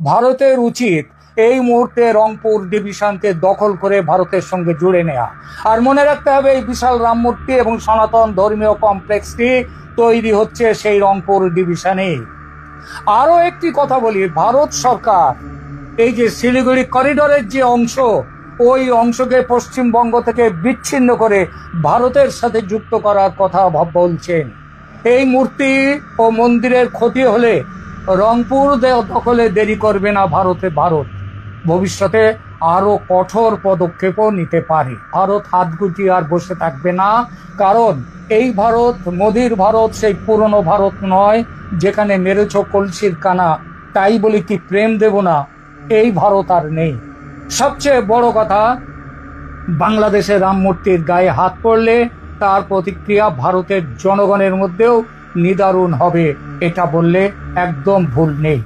ভারতের উচিত এই মুহূর্তে রংপুর ডিভিশনকে দখল করে ভারতের সঙ্গে জুড়ে নেওয়া। আর মনে রাখতে হবে, এই বিশাল রাম মূর্তি এবং সনাতন ধর্মীয় কমপ্লেক্সটি তৈরি হচ্ছে সেই রংপুর ডিভিশনে। আরো একটি কথা বলি, ভারত সরকার এই যে শিলিগুড়ি করিডোরের যে অংশ, ওই অংশকে পশ্চিমবঙ্গ থেকে বিচ্ছিন্ন করে ভারতের সাথে যুক্ত করার কথা বলছেন। এই মূর্তি ও মন্দিরের ক্ষতি হলে রংপুর দখলে দেরি করবে না ভারত ভবিষ্যতে আরো কঠোর পদক্ষেপও নিতে পারে। ভারত হাত গুটিয়ে আর বসে থাকবে না, কারণ এই ভারত মোদির ভারত সেই পুরনো ভারত নয় যেখানে মেরেছ কলসির কানা তাই বলে কি প্রেম দেব না, এই ভারত আর নেই। সবচেয়ে বড় কথা, বাংলাদেশের রাম মূর্তির গায়ে হাত পড়লে তার প্রতিক্রিয়া ভারতের জনগণের মধ্যেও নিদারুণ হবে, এটা বললে একদম ভুল নেই।